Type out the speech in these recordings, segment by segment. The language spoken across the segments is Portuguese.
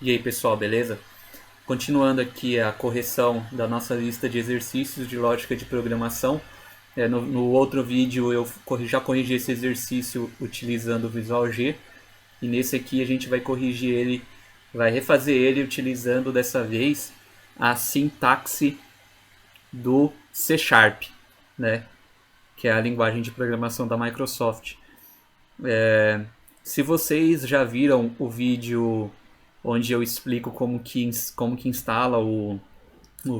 E aí pessoal, beleza? Continuando aqui a correção da nossa lista de exercícios de lógica de programação. No outro vídeo eu já corrigi esse exercício utilizando o Visual G. E nesse aqui a gente vai corrigir ele, vai refazer ele utilizando dessa vez a sintaxe do C Sharp, né? Que é a linguagem de programação da Microsoft. Se vocês já viram o vídeo onde eu explico como que instala o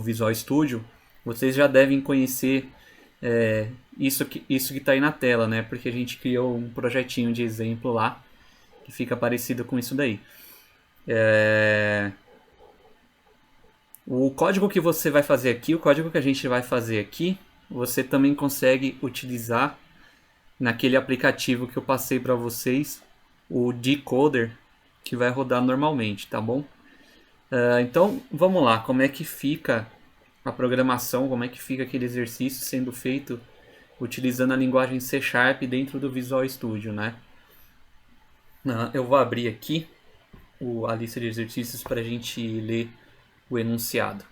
Visual Studio, vocês já devem conhecer isso que está aí na tela, né? Porque a gente criou um projetinho de exemplo lá que fica parecido com isso daí. O código que você vai fazer aqui, o código que a gente vai fazer aqui, você também consegue utilizar naquele aplicativo que eu passei para vocês, o Decoder, que vai rodar normalmente, tá bom? Então, vamos lá, como é que fica a programação, como é que fica aquele exercício sendo feito utilizando a linguagem C Sharp dentro do Visual Studio, né? Eu vou abrir aqui a lista de exercícios para a gente ler o enunciado.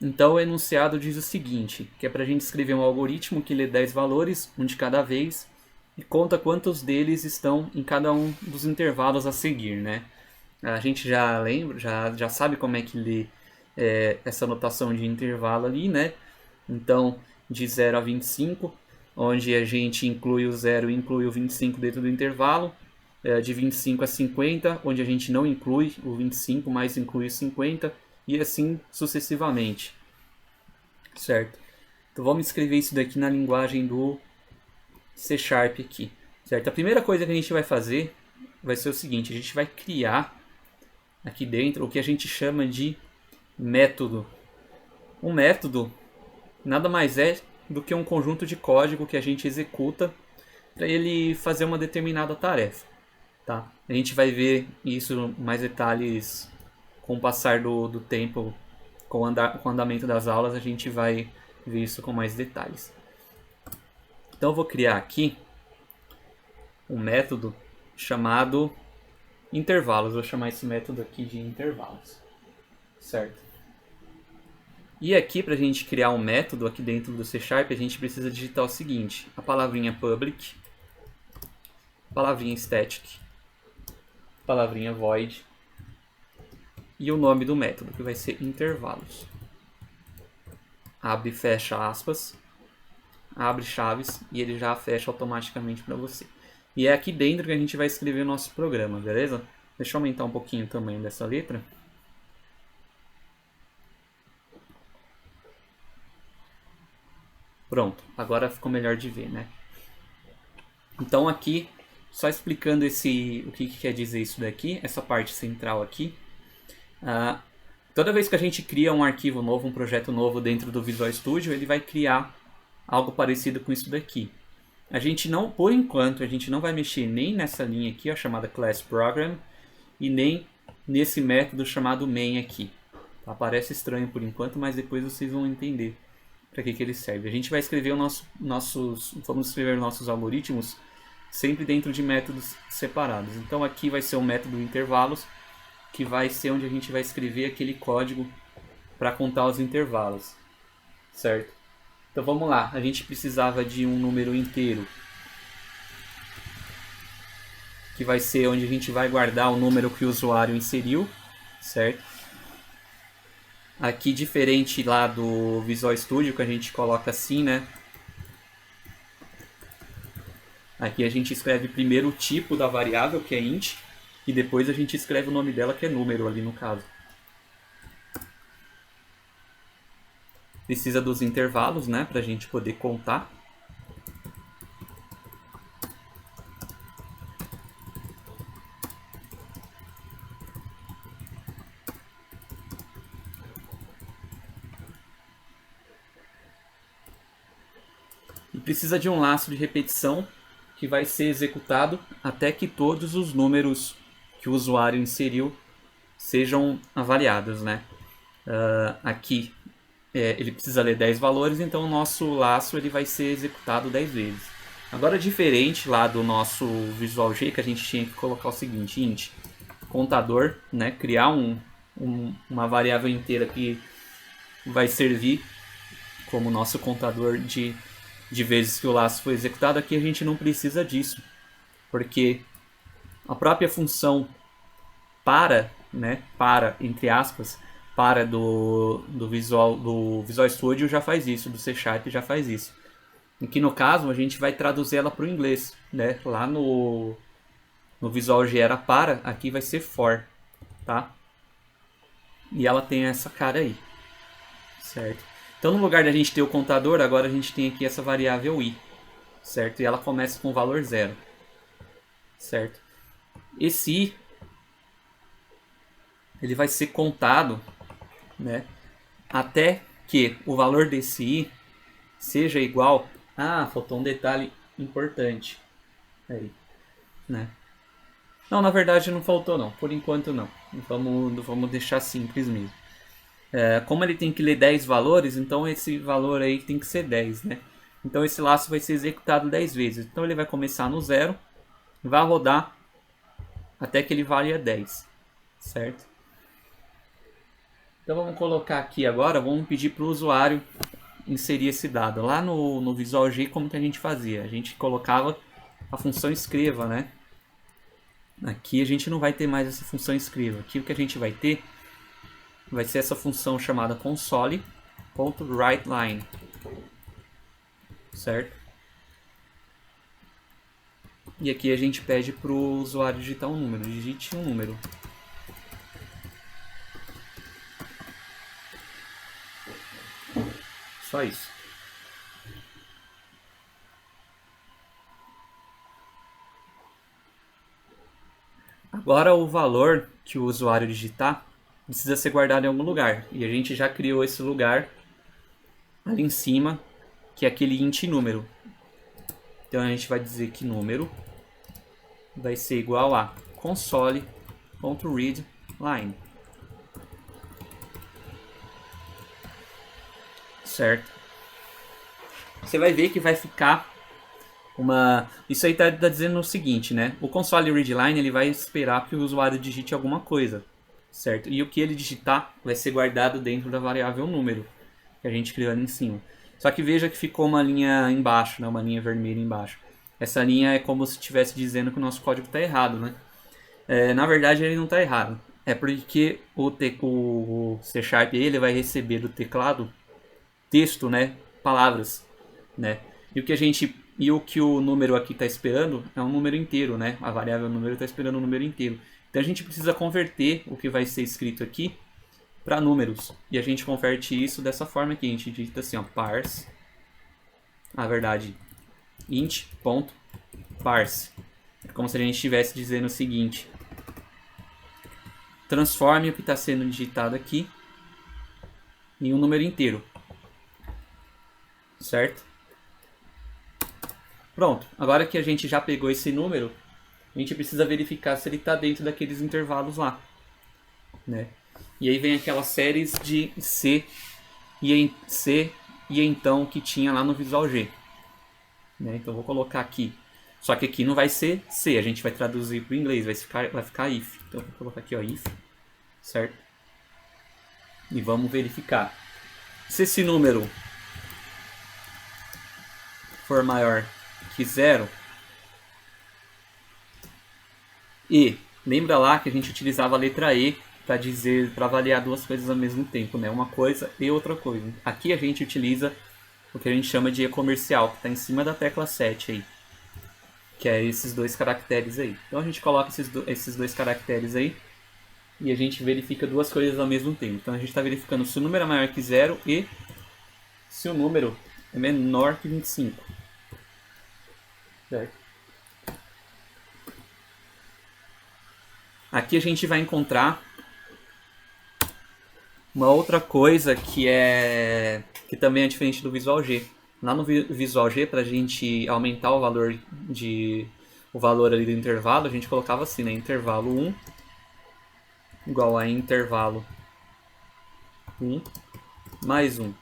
Então o enunciado diz o seguinte, que é para a gente escrever um algoritmo que lê 10 valores, um de cada vez, e conta quantos deles estão em cada um dos intervalos a seguir, né? A gente já lembra, já sabe como é que lê essa notação de intervalo ali, né? Então, de 0 a 25, onde a gente inclui o 0 e inclui o 25 dentro do intervalo. De 25 a 50, onde a gente não inclui o 25, mas inclui o 50, e assim sucessivamente, certo? Então vamos escrever isso daqui na linguagem do C Sharp aqui, certo? A primeira coisa que a gente vai fazer vai ser o seguinte, a gente vai criar aqui dentro o que a gente chama de método. Um método nada mais é do que um conjunto de código que a gente executa para ele fazer uma determinada tarefa, tá? A gente vai ver isso mais detalhes com o passar do tempo, com o andamento das aulas, a gente vai ver isso com mais detalhes. Então eu vou criar aqui um método chamado intervalos. Vou chamar esse método aqui de intervalos, certo? E aqui, para a gente criar um método aqui dentro do C Sharp, a gente precisa digitar o seguinte, a palavrinha public, a palavrinha static, a palavrinha void, e o nome do método, que vai ser intervalos. Abre e fecha aspas, abre chaves e ele já fecha automaticamente para você. E é aqui dentro que a gente vai escrever o nosso programa, beleza? Deixa eu aumentar um pouquinho o tamanho dessa letra. Pronto, agora ficou melhor de ver, né? Então aqui, só explicando o que quer dizer isso daqui, essa parte central aqui. Toda vez que a gente cria um arquivo novo, um projeto novo dentro do Visual Studio, ele vai criar algo parecido com isso daqui. A gente não, por enquanto, a gente não vai mexer nem nessa linha aqui, ó, chamada Class Program, e nem nesse método chamado main aqui. Tá? Parece estranho por enquanto, mas depois vocês vão entender para que ele serve. A gente vai escrever vamos escrever nossos algoritmos sempre dentro de métodos separados. Então aqui vai ser o método intervalos, que vai ser onde a gente vai escrever aquele código para contar os intervalos, certo? Então vamos lá, a gente precisava de um número inteiro, que vai ser onde a gente vai guardar o número que o usuário inseriu, certo? Aqui, diferente lá do Visual Studio, que a gente coloca assim, né? Aqui a gente escreve primeiro o tipo da variável, que é int, e depois a gente escreve o nome dela, que é número ali no caso. Precisa dos intervalos, né, pra gente poder contar. E precisa de um laço de repetição que vai ser executado até que todos os números que o usuário inseriu sejam avaliados, né? Aqui ele precisa ler 10 valores, então o nosso laço ele vai ser executado 10 vezes. Agora, diferente lá do nosso Visual G, que a gente tinha que colocar o seguinte, int, contador, né? Criar uma variável inteira que vai servir como nosso contador de vezes que o laço foi executado. Aqui a gente não precisa disso, porque a própria função para, né, para, entre aspas, para do Visual Studio já faz isso, do C Sharp já faz isso. Aqui no caso a gente vai traduzir ela para o inglês, né? Lá no Visual G era para, aqui vai ser for, tá? E ela tem essa cara aí, certo? Então, no lugar da gente ter o contador, agora a gente tem aqui essa variável i, certo? E ela começa com o valor 0, certo? Esse i, ele vai ser contado, né? Até que o valor desse i seja igual... Ah, faltou um detalhe importante. Aí, né? Não, na verdade não faltou não. Por enquanto não. Vamos deixar simples mesmo. Como ele tem que ler 10 valores, então esse valor aí tem que ser 10, né? Então esse laço vai ser executado 10 vezes. Então ele vai começar no 0, vai rodar até que ele valha 10, certo? Então vamos colocar aqui agora, vamos pedir para o usuário inserir esse dado. Lá no Visual G, como que a gente fazia? A gente colocava a função escreva, né? Aqui a gente não vai ter mais essa função escreva. Aqui o que a gente vai ter vai ser essa função chamada console.writeLine, certo? E aqui a gente pede para o usuário digitar um número. Digite um número. Só isso. Agora o valor que o usuário digitar precisa ser guardado em algum lugar. E a gente já criou esse lugar ali em cima, que é aquele int número. Então a gente vai dizer que número vai ser igual a console.readLine. Certo? Você vai ver que vai ficar isso aí tá dizendo o seguinte, né? O console readline ele vai esperar que o usuário digite alguma coisa, certo? E o que ele digitar vai ser guardado dentro da variável número que a gente criou ali em cima. Só que veja que ficou uma linha embaixo, né? Uma linha vermelha embaixo. Essa linha é como se estivesse dizendo que o nosso código está errado, né? Na verdade ele não está errado. É porque o C Sharp ele vai receber do teclado texto, né? Palavras, né? E o que o número aqui está esperando é um número inteiro, né? A variável número está esperando um número inteiro. Então a gente precisa converter o que vai ser escrito aqui para números. E a gente converte isso dessa forma aqui. A gente digita assim, ó, parse. Na verdade, int.parse. É como se a gente estivesse dizendo o seguinte: transforme o que está sendo digitado aqui em um número inteiro. Certo? Pronto, agora que a gente já pegou esse número, a gente precisa verificar se ele está dentro daqueles intervalos lá, né? E aí vem aquelas séries de C e então que tinha lá no Visual G, né? Então vou colocar aqui, só que aqui não vai ser C, a gente vai traduzir para o inglês, vai ficar if. Então vou colocar aqui, ó, if, certo? E vamos verificar se esse número for maior que 0, e lembra lá que a gente utilizava a letra E para dizer, para avaliar duas coisas ao mesmo tempo, né? Uma coisa e outra coisa. Aqui a gente utiliza o que a gente chama de e-comercial, que está em cima da tecla 7 aí, que é esses dois caracteres aí. Então a gente coloca esses dois caracteres aí e a gente verifica duas coisas ao mesmo tempo. Então a gente está verificando se o número é maior que 0 e se o número é menor que 25. Certo? Aqui a gente vai encontrar uma outra coisa que também é diferente do Visual G. Lá no Visual G, para a gente aumentar o valor ali do intervalo, a gente colocava assim, né? Intervalo 1 igual a intervalo 1 mais 1.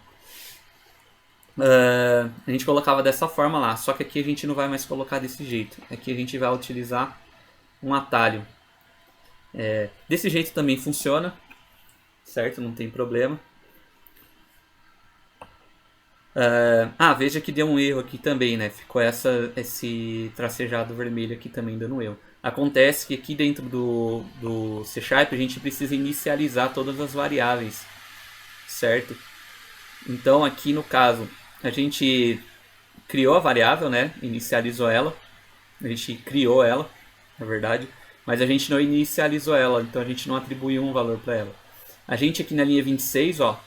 A gente colocava dessa forma lá, só que aqui a gente não vai mais colocar desse jeito. Aqui a gente vai utilizar um atalho. Desse jeito também funciona, certo? Não tem problema. Veja que deu um erro aqui também, né? Ficou esse tracejado vermelho aqui também dando erro. Acontece que aqui dentro do C# a gente precisa inicializar todas as variáveis, certo? Então aqui no caso a gente criou a variável, né? Inicializou ela, a gente criou ela, na verdade, mas a gente não inicializou ela, então a gente não atribuiu um valor para ela. A gente aqui na linha 26, ó,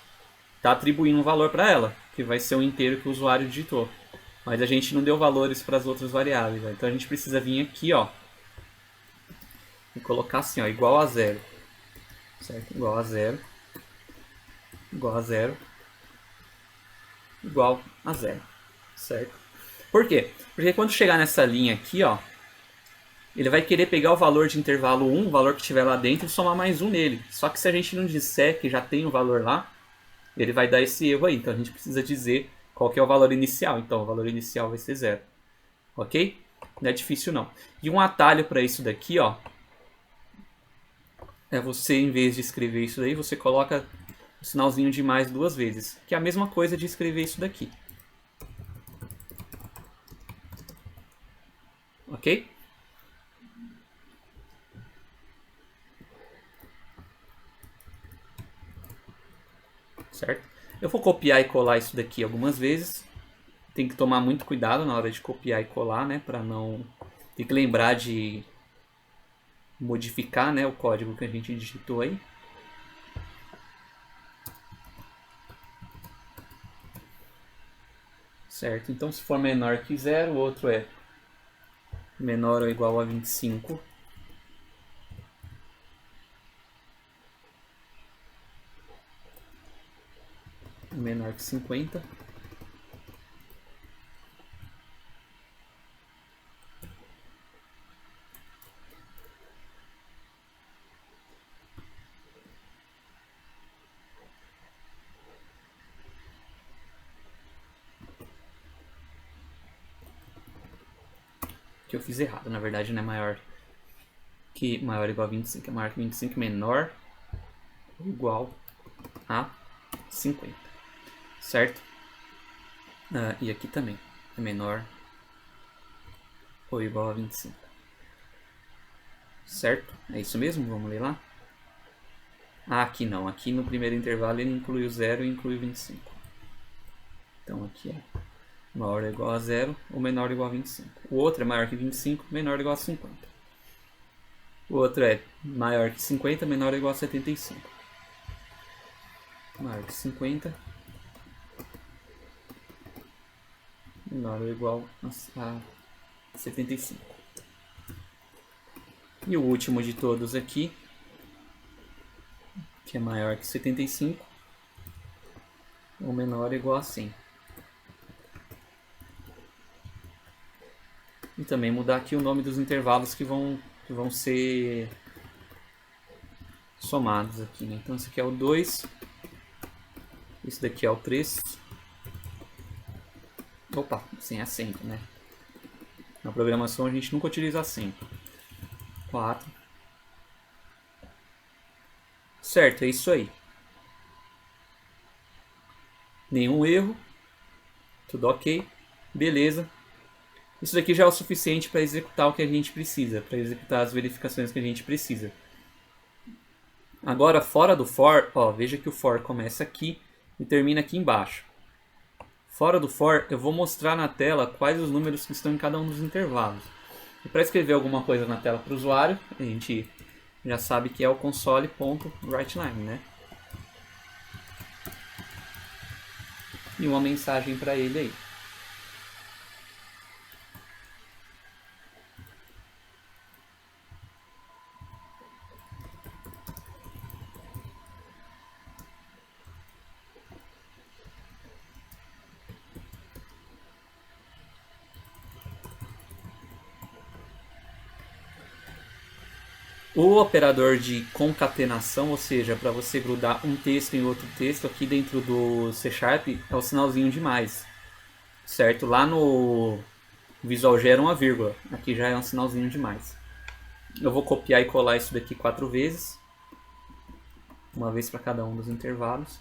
tá atribuindo um valor para ela, que vai ser o inteiro que o usuário digitou. Mas a gente não deu valores para as outras variáveis. Ó. Então a gente precisa vir aqui, ó, e colocar assim, ó, igual a 0. Certo? Igual a 0. Igual a 0. Igual a 0. Certo? Por quê? Porque quando chegar nessa linha aqui, ó, ele vai querer pegar o valor de intervalo 1, o valor que tiver lá dentro, e somar mais 1 nele. Só que se a gente não disser que já tem o valor lá, ele vai dar esse erro aí. Então a gente precisa dizer qual que é o valor inicial. Então o valor inicial vai ser 0. Ok? Não é difícil não. E um atalho para isso daqui, ó, é você, em vez de escrever isso daí, você coloca o sinalzinho de mais duas vezes. Que é a mesma coisa de escrever isso daqui. Ok? Certo? Eu vou copiar e colar isso daqui algumas vezes. Tem que tomar muito cuidado na hora de copiar e colar, né? Para não... Tem que lembrar de modificar, né, o código que a gente digitou aí. Certo? Então se for menor que 0, o outro é menor ou igual a 25. Menor que 50. Que eu fiz errado, na verdade não é maior ou igual a 25, é maior que 25, menor ou igual a 50, certo? E aqui também é menor ou igual a 25, certo? É isso mesmo? Vamos ler lá? Aqui não, aqui no primeiro intervalo ele inclui o 0 e inclui o 25. Então aqui é maior ou igual a 0 ou menor ou igual a 25. O outro é maior que 25, menor ou igual a 50. O outro é maior que 50, menor ou igual a 75. Maior que 50, menor ou igual a 75. E o último de todos aqui, que é maior que 75, ou menor ou igual a 100. E também mudar aqui o nome dos intervalos que vão ser somados aqui, né? Então esse aqui é o 2, esse daqui é o 3. Opa, sem acento, né? Na programação a gente nunca utiliza acento. 4. Certo, é isso aí. Nenhum erro. Tudo ok. Beleza. Isso daqui já é o suficiente para executar o que a gente precisa, para executar as verificações que a gente precisa. Agora, fora do for, ó, veja que o for começa aqui e termina aqui embaixo. Fora do for, eu vou mostrar na tela quais os números que estão em cada um dos intervalos. E para escrever alguma coisa na tela para o usuário, a gente já sabe que é o console.writeLine, né? E uma mensagem para ele aí. O operador de concatenação, ou seja, para você grudar um texto em outro texto, aqui dentro do C Sharp, é o sinalzinho de mais. Certo? Lá no Visual G era uma vírgula, aqui já é um sinalzinho de mais. Eu vou copiar e colar isso daqui 4 vezes. Uma vez para cada um dos intervalos.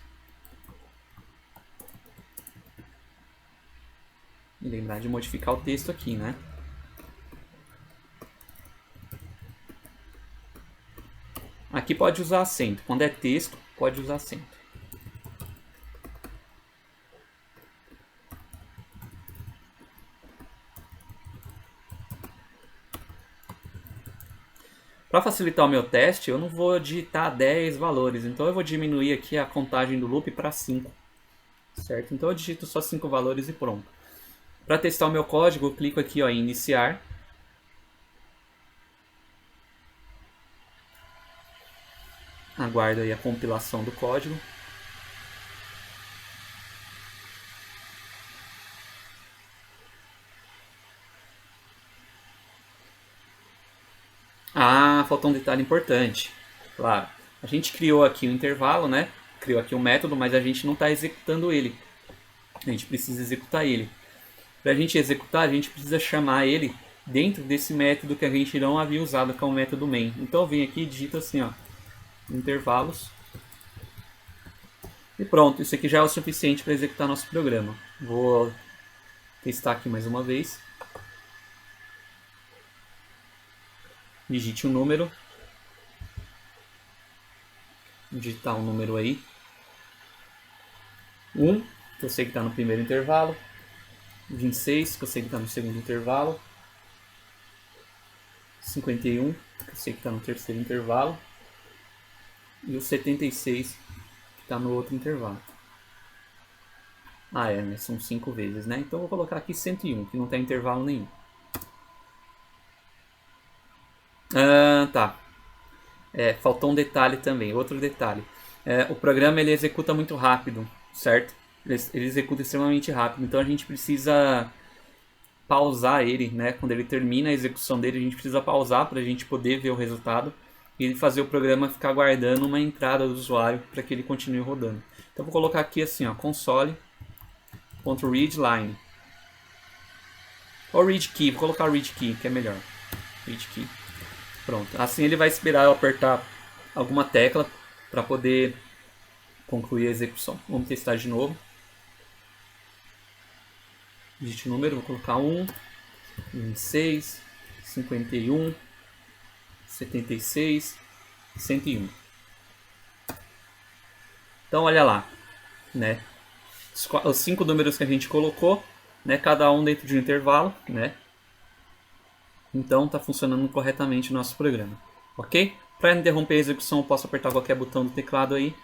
E lembrar de modificar o texto aqui, né? Aqui pode usar acento. Quando é texto, pode usar acento. Para facilitar o meu teste, eu não vou digitar 10 valores. Então eu vou diminuir aqui a contagem do loop para 5. Certo? Então eu digito só 5 valores e pronto. Para testar o meu código, eu clico aqui ó, em iniciar. Aguardo aí a compilação do código. Ah, faltou um detalhe importante. Claro, a gente criou aqui um intervalo, né? Criou aqui um método, mas a gente não está executando ele. A gente precisa executar ele. Para a gente executar, a gente precisa chamar ele dentro desse método que a gente não havia usado, que é o método main. Então eu venho aqui e digito assim, ó, intervalos. E pronto, isso aqui já é o suficiente para executar nosso programa. Vou testar aqui mais uma vez. Digite um número. Vou digitar um número aí. 1, que eu sei que está no primeiro intervalo. 26, que eu sei que está no segundo intervalo. 51, que eu sei que está no terceiro intervalo. E o 76, que está no outro intervalo. Ah, né? São 5 vezes, né? Então eu vou colocar aqui 101, que não tem intervalo nenhum. Tá. Faltou um detalhe também, outro detalhe. O programa ele executa muito rápido, certo? Ele executa extremamente rápido, então a gente precisa pausar ele, né? Quando ele termina a execução dele, a gente precisa pausar para a gente poder ver o resultado e ele fazer o programa ficar guardando uma entrada do usuário para que ele continue rodando. Então vou colocar aqui assim, ó, console.readline ou read key, vou colocar read key, que é melhor. Read key. Pronto. Assim ele vai esperar eu apertar alguma tecla para poder concluir a execução. Vamos testar de novo. Digite o número, vou colocar 1, 26, 51, 76, 101. Então olha lá, né? Os 5 números que a gente colocou, né? Cada um dentro de um intervalo, né? Então está funcionando corretamente o nosso programa, ok? Para interromper a execução, eu posso apertar qualquer botão do teclado aí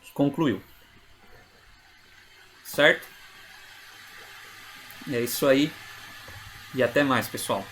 que concluiu, certo? É isso aí e até mais, pessoal.